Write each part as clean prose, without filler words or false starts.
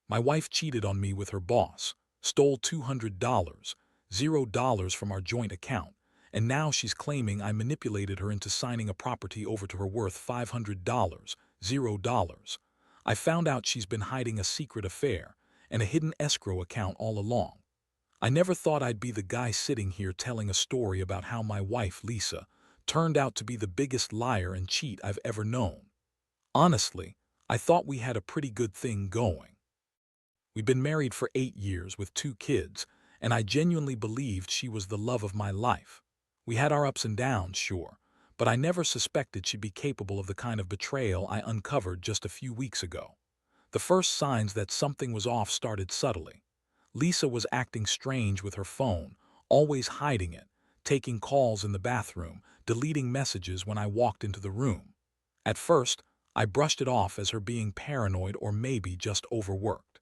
My wife cheated on me with her boss, stole $200, $0 from our joint account, and now she's claiming I manipulated her into signing a property over to her worth $500, $0. I found out she's been hiding a secret affair and a hidden escrow account all along. I never thought I'd be the guy sitting here telling a story about how my wife, Lisa, turned out to be the biggest liar and cheat I've ever known. Honestly, I thought we had a pretty good thing going. We'd been married for 8 years with 2 kids, and I genuinely believed she was the love of my life. We had our ups and downs, sure, but I never suspected she'd be capable of the kind of betrayal I uncovered just a few weeks ago. The first signs that something was off started subtly. Lisa was acting strange with her phone, always hiding it, taking calls in the bathroom, deleting messages when I walked into the room. At first, I brushed it off as her being paranoid or maybe just overworked.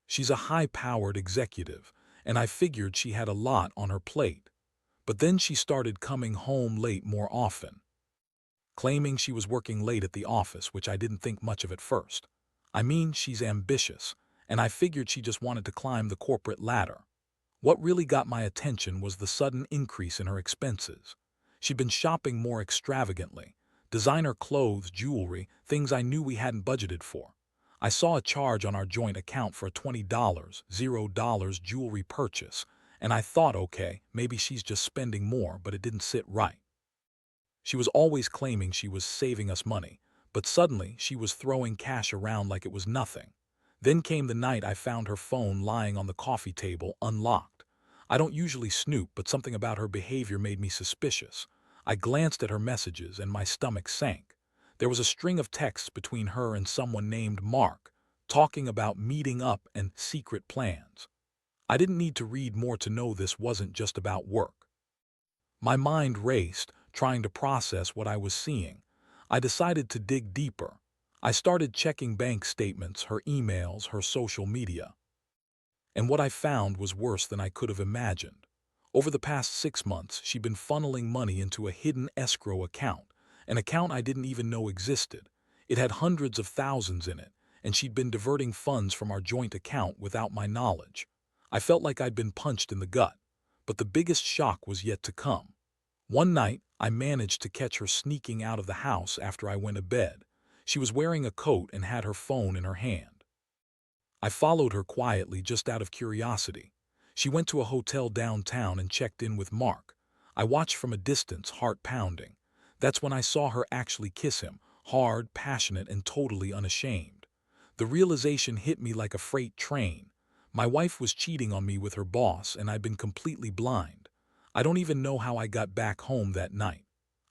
She's a high-powered executive, and I figured she had a lot on her plate. But then she started coming home late more often, claiming she was working late at the office, which I didn't think much of at first. I mean, she's ambitious, and I figured she just wanted to climb the corporate ladder. What really got my attention was the sudden increase in her expenses. She'd been shopping more extravagantly. Designer clothes, jewelry, things I knew we hadn't budgeted for. I saw a charge on our joint account for a $20, $0 jewelry purchase, and I thought, okay, maybe she's just spending more, but it didn't sit right. She was always claiming she was saving us money, but suddenly she was throwing cash around like it was nothing. Then came the night I found her phone lying on the coffee table, unlocked. I don't usually snoop, but something about her behavior made me suspicious. I glanced at her messages and my stomach sank. There was a string of texts between her and someone named Mark, talking about meeting up and secret plans. I didn't need to read more to know this wasn't just about work. My mind raced, trying to process what I was seeing. I decided to dig deeper. I started checking bank statements, her emails, her social media. And what I found was worse than I could have imagined. Over the past 6 months, she'd been funneling money into a hidden escrow account, an account I didn't even know existed. It had hundreds of thousands in it, and she'd been diverting funds from our joint account without my knowledge. I felt like I'd been punched in the gut, but the biggest shock was yet to come. One night, I managed to catch her sneaking out of the house after I went to bed. She was wearing a coat and had her phone in her hand. I followed her quietly just out of curiosity. She went to a hotel downtown and checked in with Mark. I watched from a distance, heart pounding. That's when I saw her actually kiss him, hard, passionate, and totally unashamed. The realization hit me like a freight train. My wife was cheating on me with her boss, and I'd been completely blind. I don't even know how I got back home that night.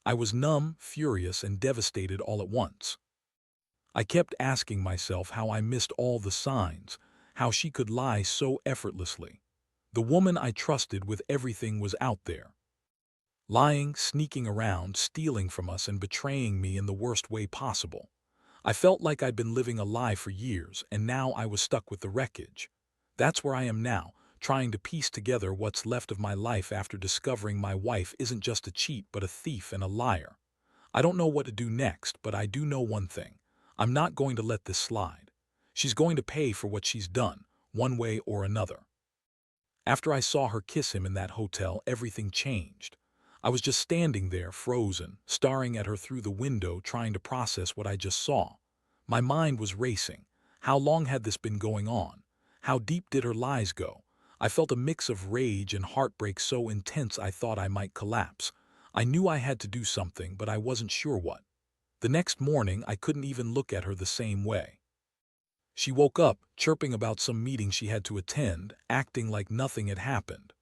I was numb, furious, and devastated all at once. I kept asking myself how I missed all the signs, how she could lie so effortlessly. The woman I trusted with everything was out there, lying, sneaking around, stealing from us, and betraying me in the worst way possible. I felt like I'd been living a lie for years, and now I was stuck with the wreckage. That's where I am now, trying to piece together what's left of my life after discovering my wife isn't just a cheat but a thief and a liar. I don't know what to do next, but I do know one thing. I'm not going to let this slide. She's going to pay for what she's done, one way or another. After I saw her kiss him in that hotel, everything changed. I was just standing there, frozen, staring at her through the window, trying to process what I just saw. My mind was racing. How long had this been going on? How deep did her lies go? I felt a mix of rage and heartbreak so intense I thought I might collapse. I knew I had to do something, but I wasn't sure what. The next morning, I couldn't even look at her the same way. She woke up, chirping about some meeting she had to attend, acting like nothing had happened.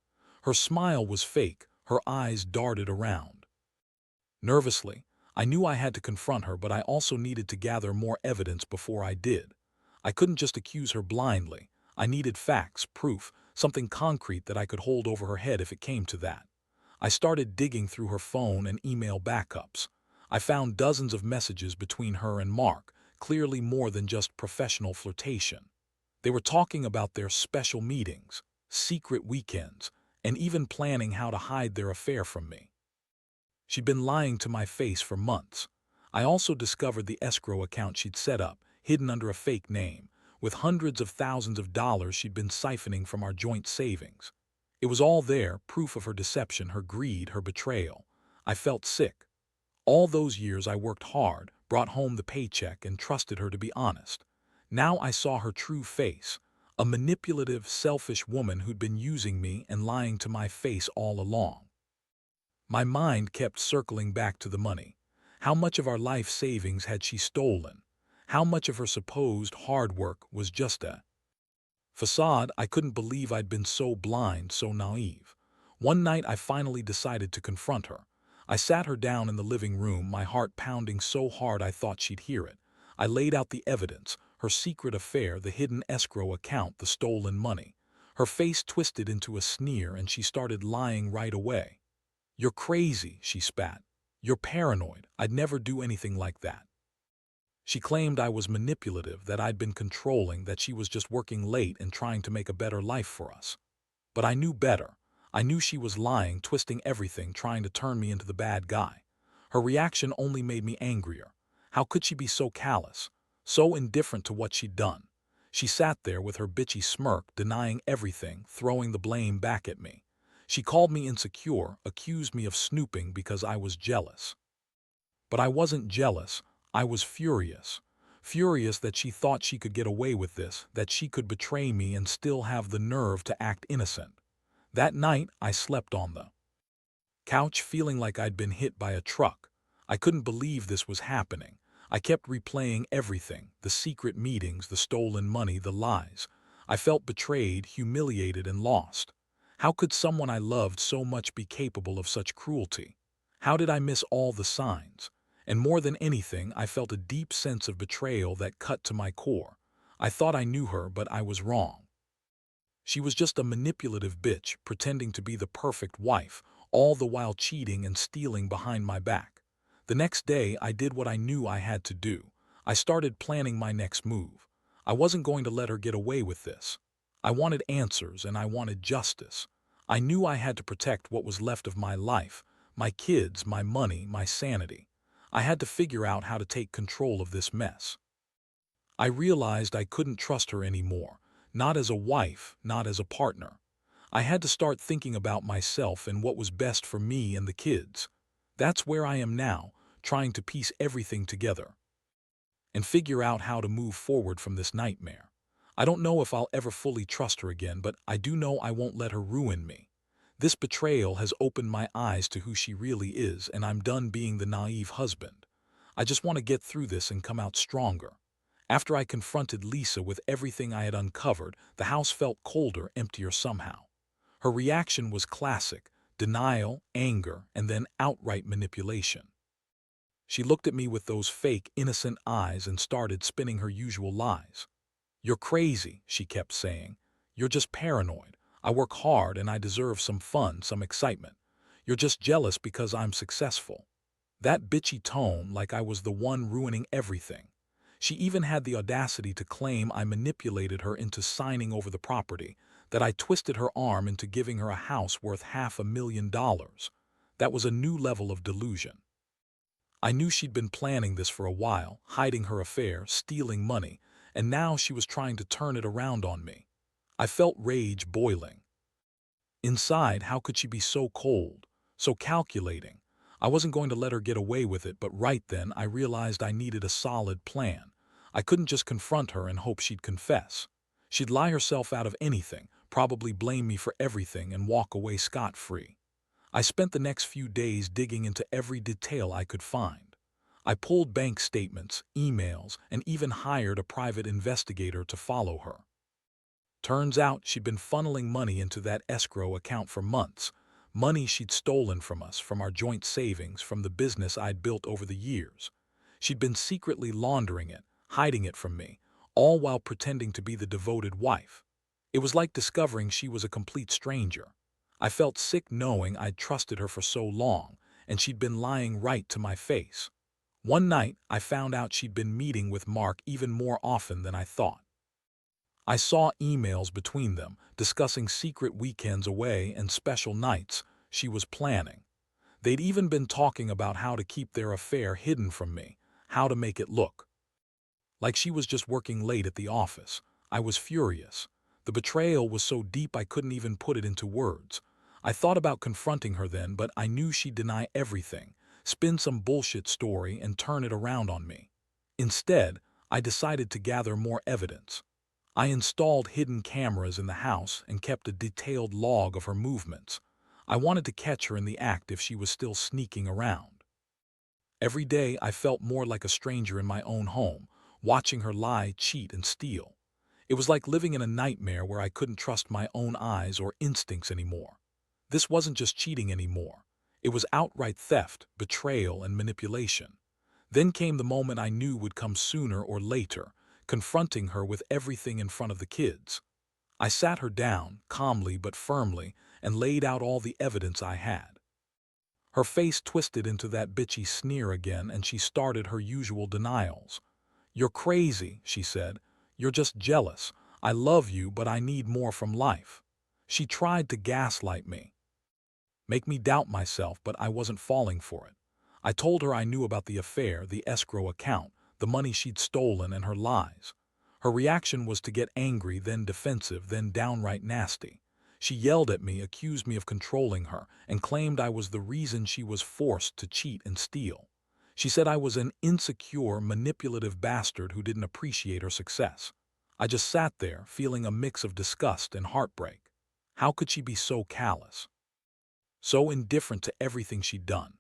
Her smile was fake, her eyes darted around. Nervously, I knew I had to confront her, but I also needed to gather more evidence before I did. I couldn't just accuse her blindly. I needed facts, proof, something concrete that I could hold over her head if it came to that. I started digging through her phone and email backups. I found dozens of messages between her and Mark, clearly more than just professional flirtation. They were talking about their special meetings, secret weekends, and even planning how to hide their affair from me. She'd been lying to my face for months. I also discovered the escrow account she'd set up, hidden under a fake name, with hundreds of thousands of dollars she'd been siphoning from our joint savings. It was all there, proof of her deception, her greed, her betrayal. I felt sick. All those years I worked hard, brought home the paycheck, and trusted her to be honest. Now I saw her true face, a manipulative, selfish woman who'd been using me and lying to my face all along. My mind kept circling back to the money. How much of our life savings had she stolen? How much of her supposed hard work was just a facade? I couldn't believe I'd been so blind, so naive. One night I finally decided to confront her. I sat her down in the living room, my heart pounding so hard I thought she'd hear it. I laid out the evidence, her secret affair, the hidden escrow account, the stolen money. Her face twisted into a sneer and she started lying right away. "You're crazy," she spat. "You're paranoid. I'd never do anything like that." She claimed I was manipulative, that I'd been controlling, that she was just working late and trying to make a better life for us. But I knew better. I knew she was lying, twisting everything, trying to turn me into the bad guy. Her reaction only made me angrier. How could she be so callous, so indifferent to what she'd done? She sat there with her bitchy smirk, denying everything, throwing the blame back at me. She called me insecure, accused me of snooping because I was jealous. But I wasn't jealous. I was furious. Furious that she thought she could get away with this, that she could betray me and still have the nerve to act innocent. That night, I slept on the couch feeling like I'd been hit by a truck. I couldn't believe this was happening. I kept replaying everything, the secret meetings, the stolen money, the lies. I felt betrayed, humiliated, and lost. How could someone I loved so much be capable of such cruelty? How did I miss all the signs? And more than anything, I felt a deep sense of betrayal that cut to my core. I thought I knew her, but I was wrong. She was just a manipulative bitch, pretending to be the perfect wife, all the while cheating and stealing behind my back. The next day, I did what I knew I had to do. I started planning my next move. I wasn't going to let her get away with this. I wanted answers and I wanted justice. I knew I had to protect what was left of my life, my kids, my money, my sanity. I had to figure out how to take control of this mess. I realized I couldn't trust her anymore, not as a wife, not as a partner. I had to start thinking about myself and what was best for me and the kids. That's where I am now, trying to piece everything together and figure out how to move forward from this nightmare. I don't know if I'll ever fully trust her again, but I do know I won't let her ruin me. This betrayal has opened my eyes to who she really is, and I'm done being the naive husband. I just want to get through this and come out stronger. After I confronted Lisa with everything I had uncovered, the house felt colder, emptier somehow. Her reaction was classic: denial, anger, and then outright manipulation. She looked at me with those fake, innocent eyes and started spinning her usual lies. "You're crazy," she kept saying. "You're just paranoid. I work hard and I deserve some fun, some excitement. You're just jealous because I'm successful." That bitchy tone, like I was the one ruining everything. She even had the audacity to claim I manipulated her into signing over the property, that I twisted her arm into giving her a house worth $500,000. That was a new level of delusion. I knew she'd been planning this for a while, hiding her affair, stealing money, and now she was trying to turn it around on me. I felt rage boiling. Inside, how could she be so cold, so calculating? I wasn't going to let her get away with it, but right then I realized I needed a solid plan. I couldn't just confront her and hope she'd confess. She'd lie herself out of anything, probably blame me for everything, and walk away scot-free. I spent the next few days digging into every detail I could find. I pulled bank statements, emails, and even hired a private investigator to follow her. Turns out she'd been funneling money into that escrow account for months, money she'd stolen from us, from our joint savings, from the business I'd built over the years. She'd been secretly laundering it, hiding it from me, all while pretending to be the devoted wife. It was like discovering she was a complete stranger. I felt sick knowing I'd trusted her for so long, and she'd been lying right to my face. One night, I found out she'd been meeting with Mark even more often than I thought. I saw emails between them, discussing secret weekends away and special nights she was planning. They'd even been talking about how to keep their affair hidden from me, how to make it look like she was just working late at the office. I was furious. The betrayal was so deep I couldn't even put it into words. I thought about confronting her then, but I knew she'd deny everything, spin some bullshit story, and turn it around on me. Instead, I decided to gather more evidence. I installed hidden cameras in the house and kept a detailed log of her movements. I wanted to catch her in the act if she was still sneaking around. Every day I felt more like a stranger in my own home, watching her lie, cheat, and steal. It was like living in a nightmare where I couldn't trust my own eyes or instincts anymore. This wasn't just cheating anymore. It was outright theft, betrayal, and manipulation. Then came the moment I knew would come sooner or later, confronting her with everything in front of the kids. I sat her down, calmly but firmly, and laid out all the evidence I had. Her face twisted into that bitchy sneer again, and she started her usual denials. "You're crazy," she said. "You're just jealous. I love you, but I need more from life." She tried to gaslight me, make me doubt myself, but I wasn't falling for it. I told her I knew about the affair, the escrow account, the money she'd stolen, and her lies. Her reaction was to get angry, then defensive, then downright nasty. She yelled at me, accused me of controlling her, and claimed I was the reason she was forced to cheat and steal. She said I was an insecure, manipulative bastard who didn't appreciate her success. I just sat there, feeling a mix of disgust and heartbreak. How could she be so callous, so indifferent to everything she'd done?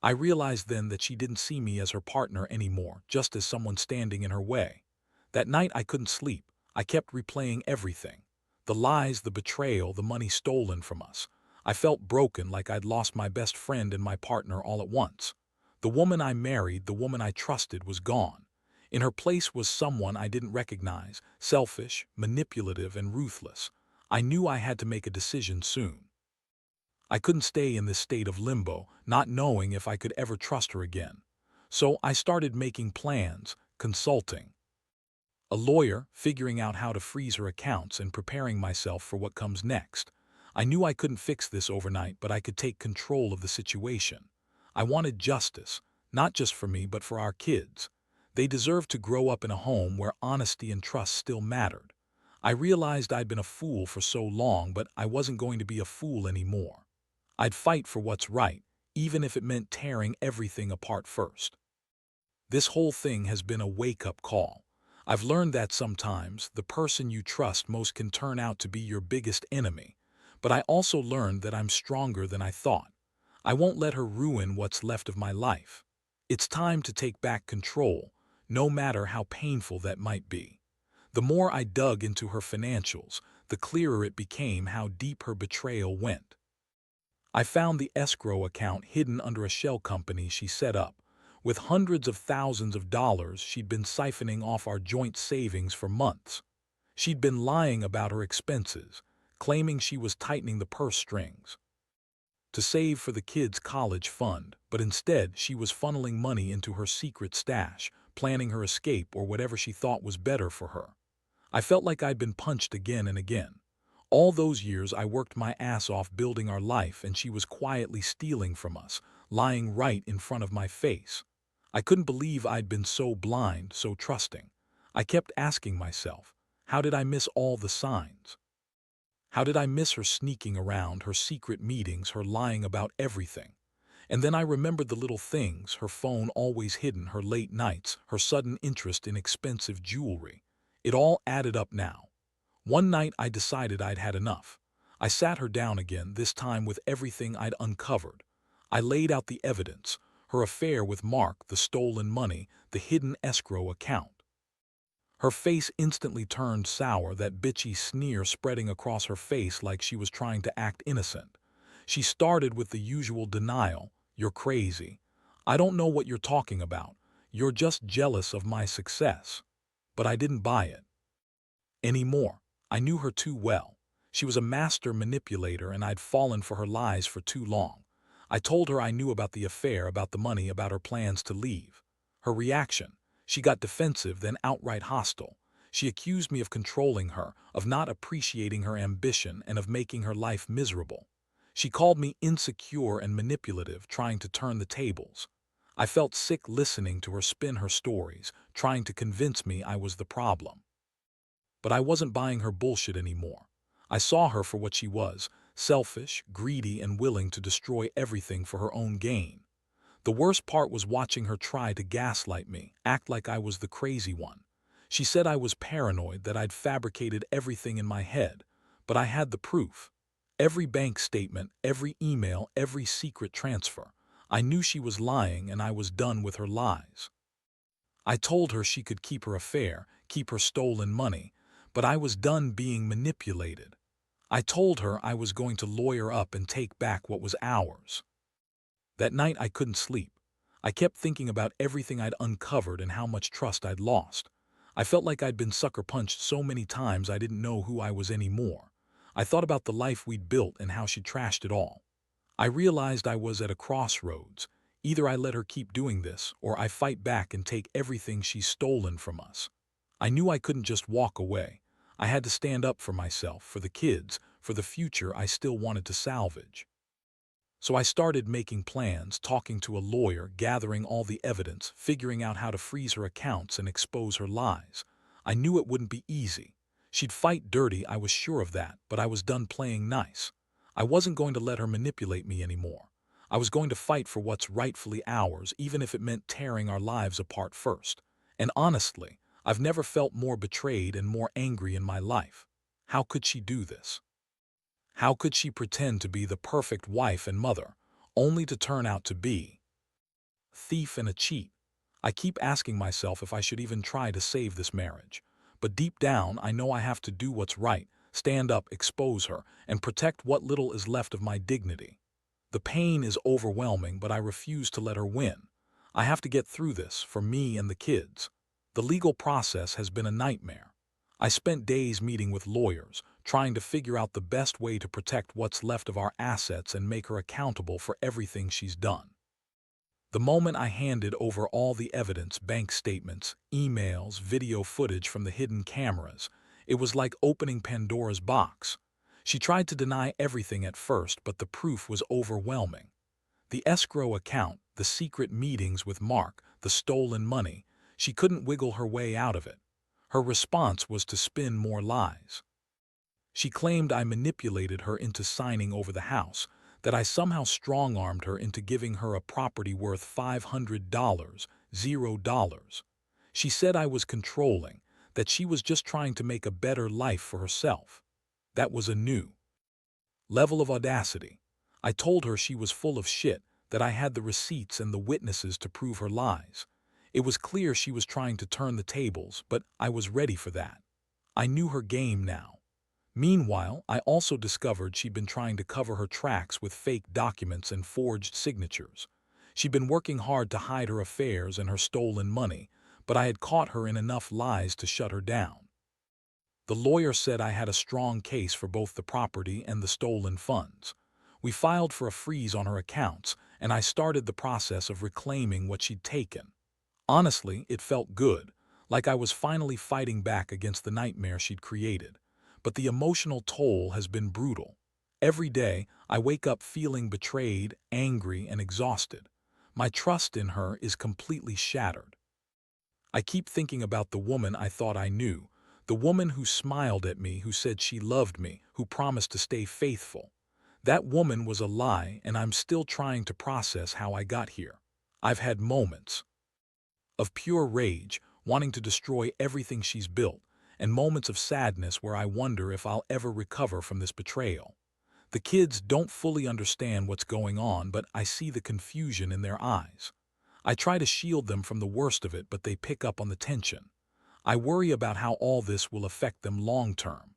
I realized then that she didn't see me as her partner anymore, just as someone standing in her way. That night I couldn't sleep. I kept replaying everything. The lies, the betrayal, the money stolen from us. I felt broken, like I'd lost my best friend and my partner all at once. The woman I married, the woman I trusted, was gone. In her place was someone I didn't recognize, selfish, manipulative, and ruthless. I knew I had to make a decision soon. I couldn't stay in this state of limbo, not knowing if I could ever trust her again. So I started making plans, consulting a lawyer, figuring out how to freeze her accounts, and preparing myself for what comes next. I knew I couldn't fix this overnight, but I could take control of the situation. I wanted justice, not just for me, but for our kids. They deserved to grow up in a home where honesty and trust still mattered. I realized I'd been a fool for so long, but I wasn't going to be a fool anymore. I'd fight for what's right, even if it meant tearing everything apart first. This whole thing has been a wake-up call. I've learned that sometimes the person you trust most can turn out to be your biggest enemy. But I also learned that I'm stronger than I thought. I won't let her ruin what's left of my life. It's time to take back control, no matter how painful that might be. The more I dug into her financials, the clearer it became how deep her betrayal went. I found the escrow account hidden under a shell company she set up. With hundreds of thousands of dollars, she'd been siphoning off our joint savings for months. She'd been lying about her expenses, claiming she was tightening the purse strings to save for the kids' college fund, but instead she was funneling money into her secret stash, planning her escape or whatever she thought was better for her. I felt like I'd been punched again and again. All those years I worked my ass off building our life, and she was quietly stealing from us, lying right in front of my face. I couldn't believe I'd been so blind, so trusting. I kept asking myself, how did I miss all the signs? How did I miss her sneaking around, her secret meetings, her lying about everything? And then I remembered the little things, her phone always hidden, her late nights, her sudden interest in expensive jewelry. It all added up now. One night I decided I'd had enough. I sat her down again, this time with everything I'd uncovered. I laid out the evidence, her affair with Mark, the stolen money, the hidden escrow account. Her face instantly turned sour, that bitchy sneer spreading across her face like she was trying to act innocent. She started with the usual denial. "You're crazy. I don't know what you're talking about. You're just jealous of my success." But I didn't buy it anymore. I knew her too well. She was a master manipulator, and I'd fallen for her lies for too long. I told her I knew about the affair, about the money, about her plans to leave. Her reaction: she got defensive, then outright hostile. She accused me of controlling her, of not appreciating her ambition, and of making her life miserable. She called me insecure and manipulative, trying to turn the tables. I felt sick listening to her spin her stories, trying to convince me I was the problem. but I wasn't buying her bullshit anymore. I saw her for what she was, selfish, greedy, and willing to destroy everything for her own gain. The worst part was watching her try to gaslight me, act like I was the crazy one. She said I was paranoid, that I'd fabricated everything in my head, but I had the proof. Every bank statement, every email, every secret transfer. I knew she was lying, and I was done with her lies. I told her she could keep her affair, keep her stolen money, but I was done being manipulated. I told her I was going to lawyer up and take back what was ours. That night I couldn't sleep. I kept thinking about everything I'd uncovered and how much trust I'd lost. I felt like I'd been sucker punched so many times I didn't know who I was anymore. I thought about the life we'd built and how she trashed it all. I realized I was at a crossroads. Either I let her keep doing this, or I fight back and take everything she's stolen from us. I knew I couldn't just walk away. I had to stand up for myself, for the kids, for the future I still wanted to salvage. So I started making plans, talking to a lawyer, gathering all the evidence, figuring out how to freeze her accounts and expose her lies. I knew it wouldn't be easy. She'd fight dirty, I was sure of that, but I was done playing nice. I wasn't going to let her manipulate me anymore. I was going to fight for what's rightfully ours, even if it meant tearing our lives apart first. And honestly, I've never felt more betrayed and more angry in my life. How could she do this? How could she pretend to be the perfect wife and mother, only to turn out to be a thief and a cheat? I keep asking myself if I should even try to save this marriage. But deep down, I know I have to do what's right, stand up, expose her, and protect what little is left of my dignity. The pain is overwhelming, but I refuse to let her win. I have to get through this for me and the kids. The legal process has been a nightmare. I spent days meeting with lawyers, trying to figure out the best way to protect what's left of our assets and make her accountable for everything she's done. The moment I handed over all the evidence, bank statements, emails, video footage from the hidden cameras, it was like opening Pandora's box. She tried to deny everything at first, but the proof was overwhelming. The escrow account, the secret meetings with Mark, the stolen money, she couldn't wiggle her way out of it. Her response was to spin more lies. She claimed I manipulated her into signing over the house, that I somehow strong-armed her into giving her a property worth $500, $0. She said I was controlling, that she was just trying to make a better life for herself. That was a new level of audacity. I told her she was full of shit, that I had the receipts and the witnesses to prove her lies. It was clear she was trying to turn the tables, but I was ready for that. I knew her game now. Meanwhile, I also discovered she'd been trying to cover her tracks with fake documents and forged signatures. She'd been working hard to hide her affairs and her stolen money, but I had caught her in enough lies to shut her down. The lawyer said I had a strong case for both the property and the stolen funds. We filed for a freeze on her accounts, and I started the process of reclaiming what she'd taken. Honestly, it felt good, like I was finally fighting back against the nightmare she'd created. But the emotional toll has been brutal. Every day, I wake up feeling betrayed, angry, and exhausted. My trust in her is completely shattered. I keep thinking about the woman I thought I knew, the woman who smiled at me, who said she loved me, who promised to stay faithful. That woman was a lie, and I'm still trying to process how I got here. I've had moments of pure rage, wanting to destroy everything she's built, and moments of sadness where I wonder if I'll ever recover from this betrayal. The kids don't fully understand what's going on, but I see the confusion in their eyes. I try to shield them from the worst of it, but they pick up on the tension. I worry about how all this will affect them long term.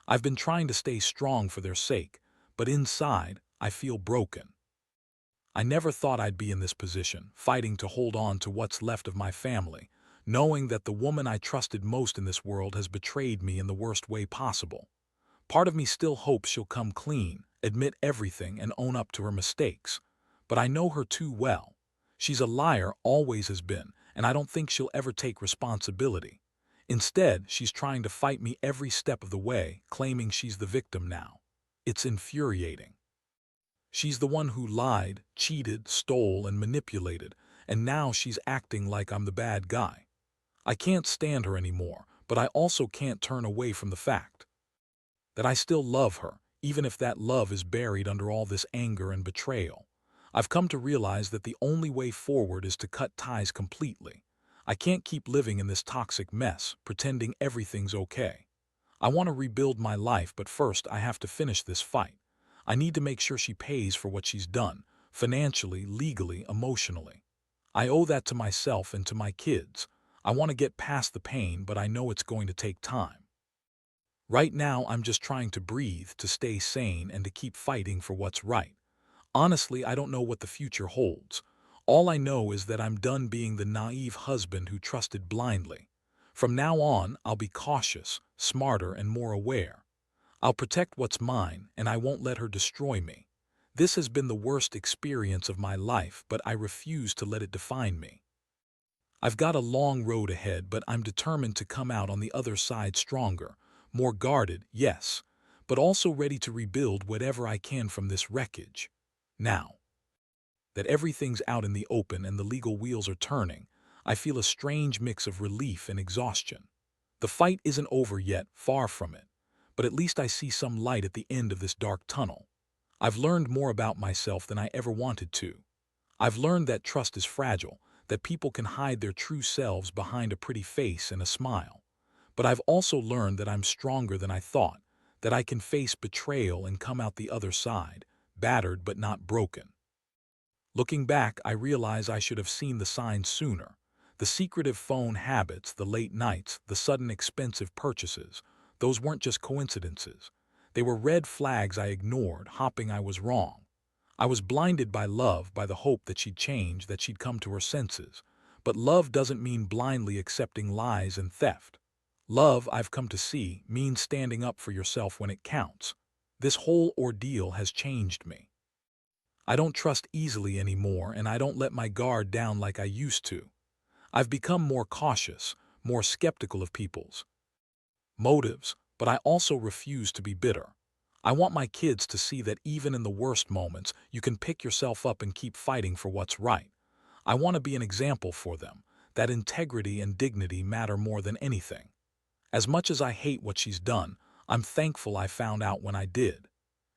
I've been trying to stay strong for their sake, but inside, I feel broken. I never thought I'd be in this position, fighting to hold on to what's left of my family, knowing that the woman I trusted most in this world has betrayed me in the worst way possible. Part of me still hopes she'll come clean, admit everything, and own up to her mistakes. But I know her too well. She's a liar, always has been, and I don't think she'll ever take responsibility. Instead, she's trying to fight me every step of the way, claiming she's the victim now. It's infuriating. She's the one who lied, cheated, stole, and manipulated, and now she's acting like I'm the bad guy. I can't stand her anymore, but I also can't turn away from the fact that I still love her, even if that love is buried under all this anger and betrayal. I've come to realize that the only way forward is to cut ties completely. I can't keep living in this toxic mess, pretending everything's okay. I want to rebuild my life, but first I have to finish this fight. I need to make sure she pays for what she's done, financially, legally, emotionally. I owe that to myself and to my kids. I want to get past the pain, but I know it's going to take time. Right now, I'm just trying to breathe, to stay sane, and to keep fighting for what's right. Honestly, I don't know what the future holds. All I know is that I'm done being the naive husband who trusted blindly. From now on, I'll be cautious, smarter, and more aware. I'll protect what's mine, and I won't let her destroy me. This has been the worst experience of my life, but I refuse to let it define me. I've got a long road ahead, but I'm determined to come out on the other side stronger, more guarded, yes, but also ready to rebuild whatever I can from this wreckage. Now that everything's out in the open and the legal wheels are turning, I feel a strange mix of relief and exhaustion. The fight isn't over yet, far from it, but at least I see some light at the end of this dark tunnel. I've learned more about myself than I ever wanted to. I've learned that trust is fragile, that people can hide their true selves behind a pretty face and a smile. But I've also learned that I'm stronger than I thought, that I can face betrayal and come out the other side, battered but not broken. Looking back, I realize I should have seen the signs sooner. The secretive phone habits, the late nights, the sudden expensive purchases, those weren't just coincidences. They were red flags I ignored, hoping I was wrong. I was blinded by love, by the hope that she'd change, that she'd come to her senses. But love doesn't mean blindly accepting lies and theft. Love, I've come to see, means standing up for yourself when it counts. This whole ordeal has changed me. I don't trust easily anymore, and I don't let my guard down like I used to. I've become more cautious, more skeptical of people's motives, but I also refuse to be bitter. I want my kids to see that even in the worst moments, you can pick yourself up and keep fighting for what's right. I want to be an example for them, that integrity and dignity matter more than anything. As much as I hate what she's done, I'm thankful I found out when I did.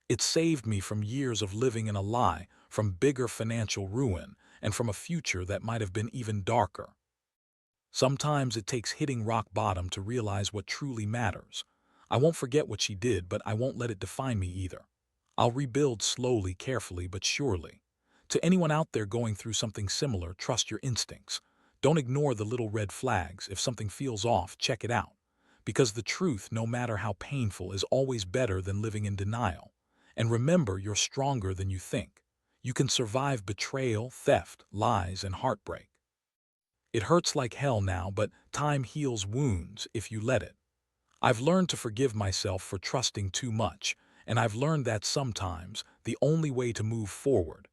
It saved me from years of living in a lie, from bigger financial ruin, and from a future that might have been even darker. Sometimes it takes hitting rock bottom to realize what truly matters. I won't forget what she did, but I won't let it define me either. I'll rebuild slowly, carefully, but surely. To anyone out there going through something similar, trust your instincts. Don't ignore the little red flags. If something feels off, check it out. Because the truth, no matter how painful, is always better than living in denial. And remember, you're stronger than you think. You can survive betrayal, theft, lies, and heartbreak. It hurts like hell now, but time heals wounds if you let it. I've learned to forgive myself for trusting too much, and I've learned that sometimes the only way to move forward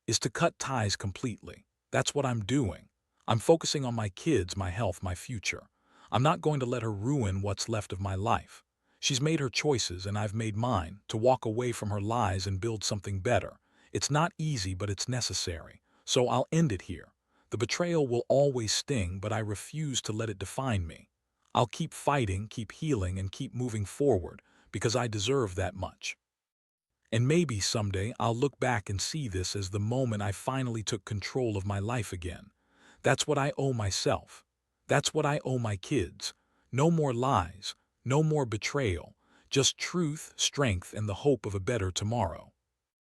is to cut ties completely. That's what I'm doing. I'm focusing on my kids, my health, my future. I'm not going to let her ruin what's left of my life. She's made her choices and I've made mine, to walk away from her lies and build something better. It's not easy, but it's necessary. So I'll end it here. The betrayal will always sting, but I refuse to let it define me. I'll keep fighting, keep healing, and keep moving forward, because I deserve that much. And maybe someday I'll look back and see this as the moment I finally took control of my life again. That's what I owe myself. That's what I owe my kids. No more lies, no more betrayal, just truth, strength, and the hope of a better tomorrow.